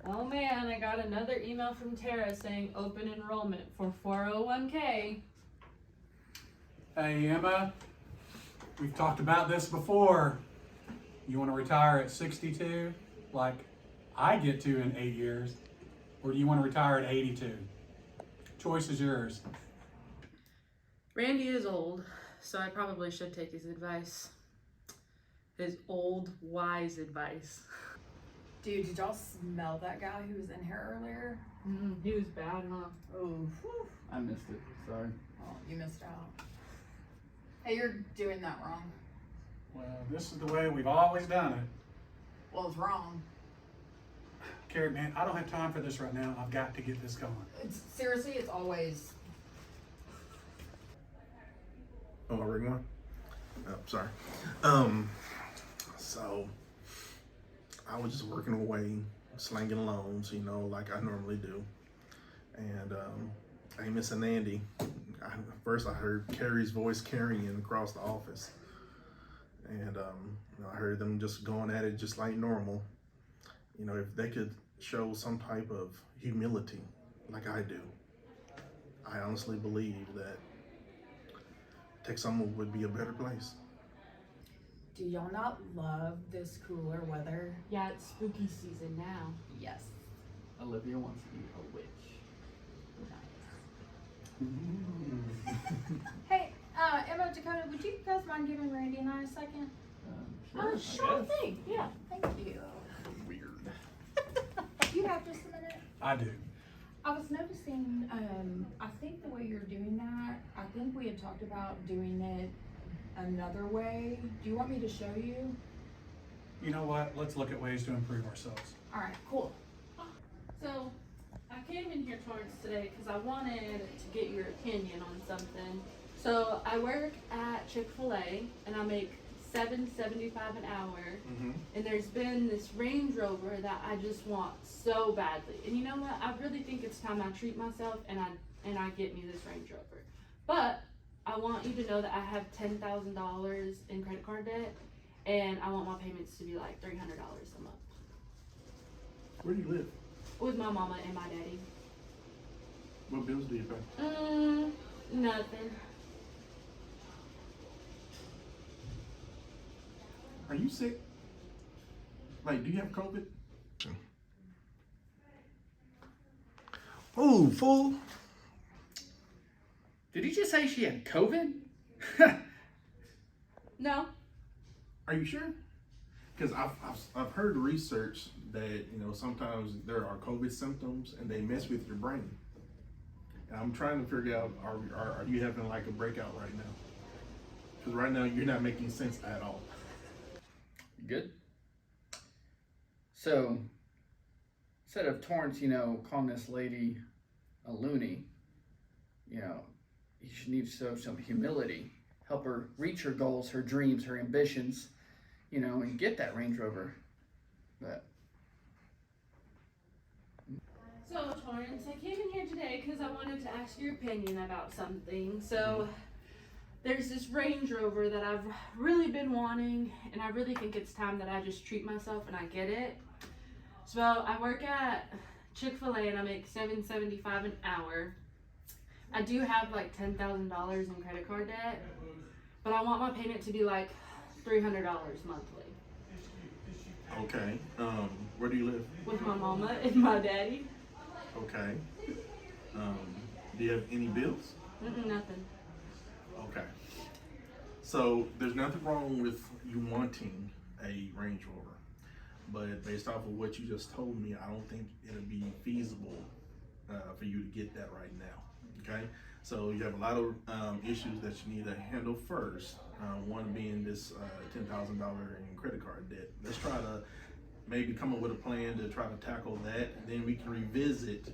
Oh man, I got another email from Tara saying open enrollment for 401k. Hey Emma, we've talked about this before. You want to retire at 62, like I get to in 8 years, or do you want to retire at 82? Choice is yours. Randy is old, so I probably should take his advice. His old, wise advice. Dude, did y'all smell that guy who was in here earlier? He was bad, huh? Oh, whew. I missed it. Sorry. Oh, you missed out. Hey, you're doing that wrong. Well, this is the way we've always done it. Well, it's wrong. Carrie, man, I don't have time for this right now. I've got to get this going. Seriously, it's always. Oh, ring one? Oh, sorry. So I was just working away, slanging loans, you know, like I normally do. And Amos and Andy, first I heard Carrie's voice carrying across the office. And you know, I heard them just going at it just like normal. You know, if they could show some type of humility like I do, I honestly believe that Texoma would be a better place. Do y'all not love this cooler weather? Yeah, it's spooky season now. Yes. Olivia wants to be a witch. Hey, Emma, Dakota, would you guys mind giving Randy and I a second? Oh, sure thing, yeah. Thank you. Weird. You have just a minute? I do. I was noticing, I think the way you're doing that, I think we had talked about doing it another way. Do you want me to show you? You know what? Let's look at ways to improve ourselves. All right, cool. So, I came in here, Torrance, today because I wanted to get your opinion on something. So, I work at Chick-fil-A and I make $7.75 an hour. And there's been this Range Rover that I just want so badly. And you know what? I really think it's time I treat myself and I get me this Range Rover. But I want you to know that I have $10,000 in credit card debt and I want my payments to be like $300 a month. Where do you live? With my mama and my daddy. What bills do you pay? Nothing. Are you sick? Like, do you have COVID? Oh, fool. Did you just say she had COVID? No. Are you sure? Because I've heard research that, you know, sometimes there are COVID symptoms and they mess with your brain. And I'm trying to figure out, are you having like a breakout right now? Because right now you're not making sense at all. Good. So, instead of Torrance, you know, calling this lady a loony, you know, you should need to show some humility, help her reach her goals, her dreams, her ambitions, you know, and get that Range Rover. But So, Torrance, I came in here today because I wanted to ask your opinion about something. So, there's this Range Rover that I've really been wanting, and I really think it's time that I just treat myself and I get it. So, I work at Chick-fil-A and I make $7.75 an hour. I do have like $10,000 in credit card debt, but I want my payment to be like $300 monthly. Okay. Where do you live? With my mama and my daddy. Okay. Do you have any bills? Nothing. Okay. So there's nothing wrong with you wanting a Range Rover, but based off of what you just told me, I don't think it'll be feasible for you to get that right now. Okay. So you have a lot of issues that you need to handle first. One being this $10,000 in credit card debt. Let's try to maybe come up with a plan to try to tackle that, and then we can revisit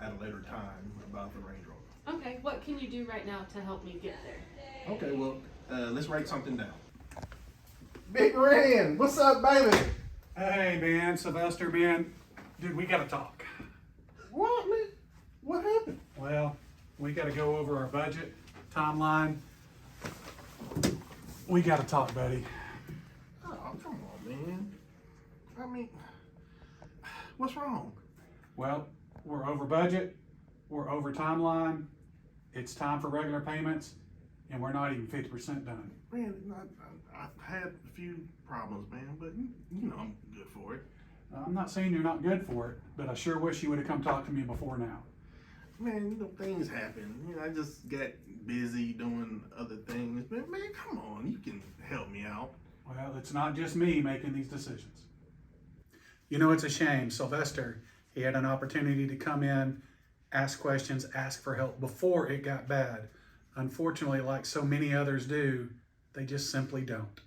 at a later time about the Range Rover. Okay, what can you do right now to help me get there? Okay, well, let's write something down. Big Ren, what's up, baby? Hey man, Sylvester, man, dude, we gotta talk. What, man? What happened? Well, we gotta go over our budget timeline. We gotta talk, buddy. Oh, come on, man. I mean, what's wrong? Well, we're over budget, we're over timeline, it's time for regular payments, and we're not even 50% done. Man, I've had a few problems, man, but you know I'm good for it. I'm not saying you're not good for it, but I sure wish you would have come talk to me before now. Man, you know, things happen. You know, I just got busy doing other things. But man, come on, you can help me out. Well, it's not just me making these decisions. You know, it's a shame. Sylvester, he had an opportunity to come in, ask questions, ask for help before it got bad. Unfortunately, like so many others do, they just simply don't.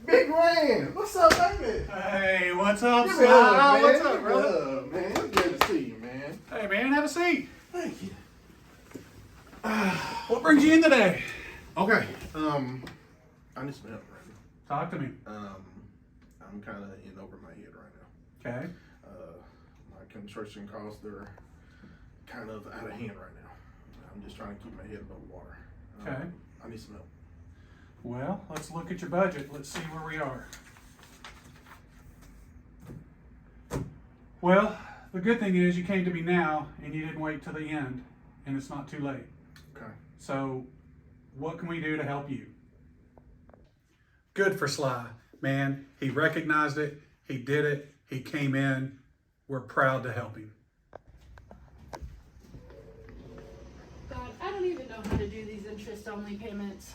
Big Ran, what's up, baby? Hey, what's up, Give Sly? me a hug, man. What's up, Give me a brother? hug, man. It's good to see you, man. Hey, man, have a seat. Thank you. What brings you in today? Okay. I need some help right now. Talk to me. I'm kind of in over my head right now. Okay. My construction costs are kind of out of hand right now. I'm just trying to keep my head above water. Okay. I need some help. Well, let's look at your budget. Let's see where we are. Well, the good thing is you came to me now and you didn't wait till the end, and it's not too late. Okay. So, what can we do to help you? Good for Sly, man. He recognized it, he did it, he came in. We're proud to help him. God, I don't even know how to do these interest-only payments.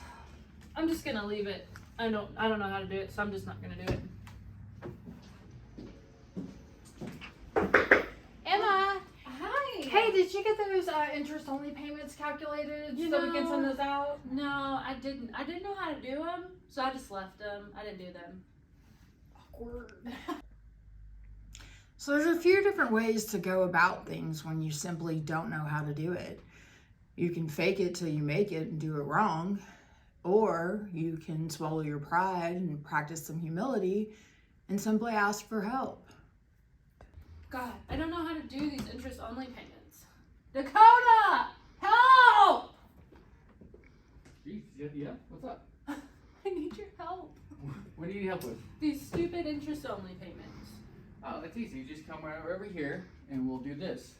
I'm just gonna leave it. I don't know how to do it, so I'm just not gonna do it. Emma! Hi! Hey, did you get those interest-only payments calculated You so we can know- send those out? No, I didn't. I didn't know how to do them, so I just left them. I didn't do them. Awkward. So there's a few different ways to go about things when you simply don't know how to do it. You can fake it till you make it and do it wrong, or you can swallow your pride and practice some humility and simply ask for help. God, I don't know how to do these interest-only payments. Dakota! Help! Jeez, yeah, what's up? I need your help. What do you need help with? These stupid interest-only payments. Oh, that's easy. You just come right over here and we'll do this.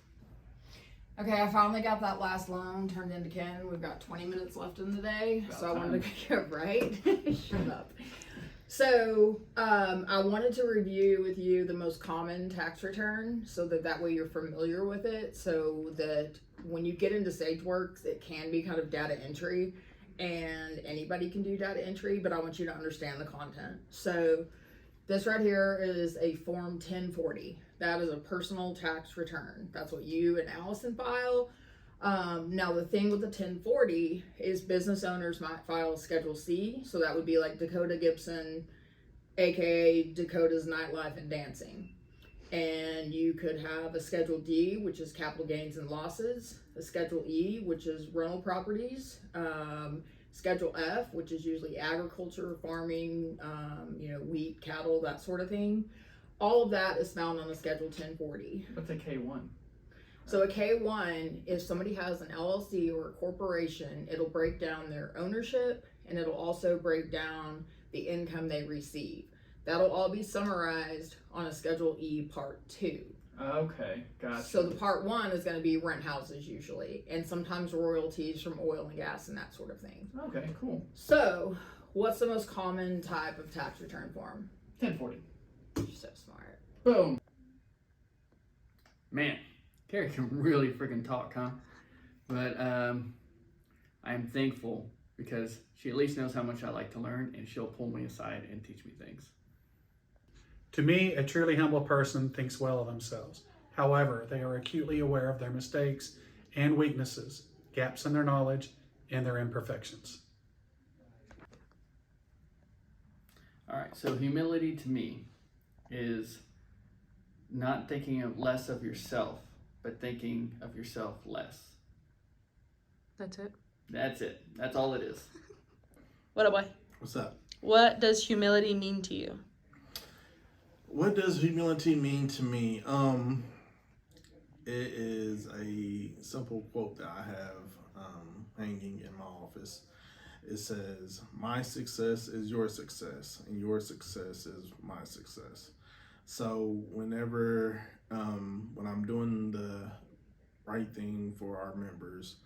Okay, I finally got that last loan turned into Ken. We've got 20 minutes left in the day, About so I wanted time. to get right. Shut up. So, I wanted to review with you the most common tax return so that way you're familiar with it, so that when you get into SageWorks, it can be kind of data entry, and anybody can do data entry, but I want you to understand the content. So, this right here is a Form 1040. That is a personal tax return. That's what you and Allison file. Now the thing with the 1040 is business owners might file Schedule C. So that would be like Dakota Gibson, aka Dakota's Nightlife and Dancing. And you could have a Schedule D, which is capital gains and losses. A Schedule E, which is rental properties. Schedule F, which is usually agriculture, farming, wheat, cattle, that sort of thing. All of that is found on the Schedule 1040. What's a K1? So a K1, if somebody has an LLC or a corporation, it'll break down their ownership and it'll also break down the income they receive. That'll all be summarized on a Schedule E Part 2. Okay, gotcha. So the Part 1 is going to be rent houses usually, and sometimes royalties from oil and gas and that sort of thing. Okay, cool. So what's the most common type of tax return form? 1040. You're so smart. Boom. Man, Carrie can really freaking talk, huh? But I'm thankful because she at least knows how much I like to learn, and she'll pull me aside and teach me things. To me, a truly humble person thinks well of themselves. However, they are acutely aware of their mistakes and weaknesses, gaps in their knowledge, and their imperfections. All right, so humility to me is not thinking of less of yourself, but thinking of yourself less. That's it. That's it. That's all it is. What a boy. What's up? What does humility mean to you? What does humility mean to me? It is a simple quote that I have hanging in my office. It says, "My success is your success, and your success is my success." So whenever, when I'm doing the right thing for our members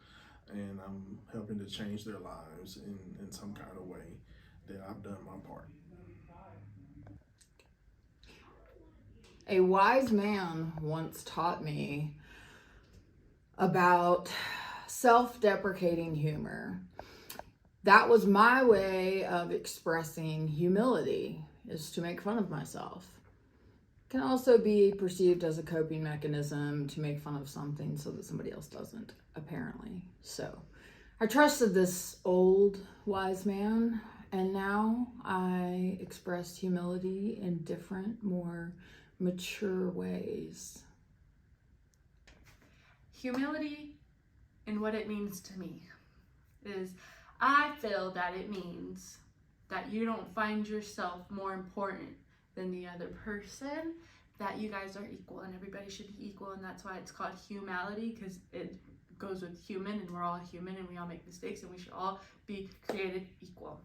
and I'm helping to change their lives in some kind of way, then I've done my part. A wise man once taught me about self-deprecating humor. That was my way of expressing humility, is to make fun of myself. It can also be perceived as a coping mechanism to make fun of something so that somebody else doesn't, apparently. So I trusted this old wise man, and now I express humility in different, more mature ways. Humility and what it means to me is I feel that it means that you don't find yourself more important than the other person, that you guys are equal and everybody should be equal, and that's why it's called humanity, because it goes with human and we're all human and we all make mistakes and we should all be created equal.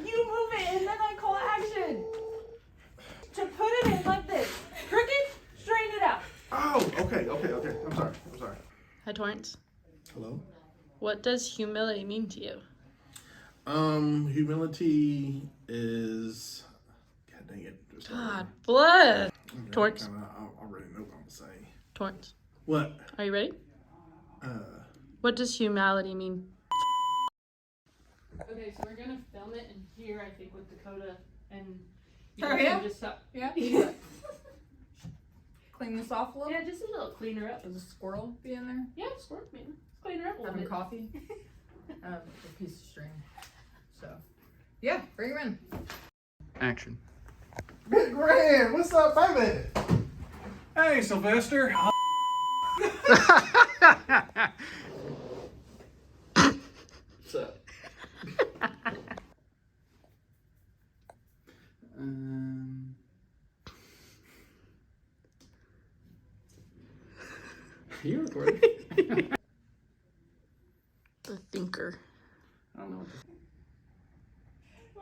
You move it and then I call action. To put it in like this. Crooked, straighten it out. Oh, okay. I'm sorry. Hi, Torrance. Hello? What does humility mean to you? Humility is, God dang it. God bless. Torrance. I already know what I'm gonna say. Torrance. What? Are you ready? What does humility mean? Okay, so we're gonna film it in here, I think, with Dakota and you Oh, guys yeah? can just stop. Yeah. Clean this off a little. Yeah, just a little cleaner up. Does a squirrel be in there? Yeah, squirt, man. Let's clean her up a little Having bit. coffee. A piece of string. So, yeah, bring him in. Action. Big Grand, what's up, baby? Hey, Sylvester. What's up? You recording? The thinker. I don't know what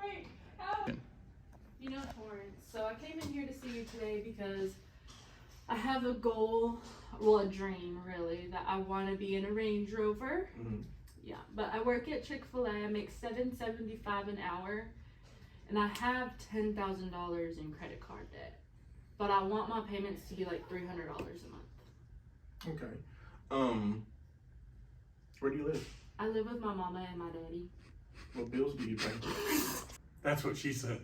Wait, you know, Torrance, so I came in here to see you today because I have a goal, well, a dream, really, that I want to be in a Range Rover. Mhm. Yeah, but I work at Chick-fil-A. I make $7.75 an hour, and I have $10,000 in credit card debt. But I want my payments to be like $300 a month. Okay. Where do you live? I live with my mama and my daddy. What bills do you pay? That's what she said.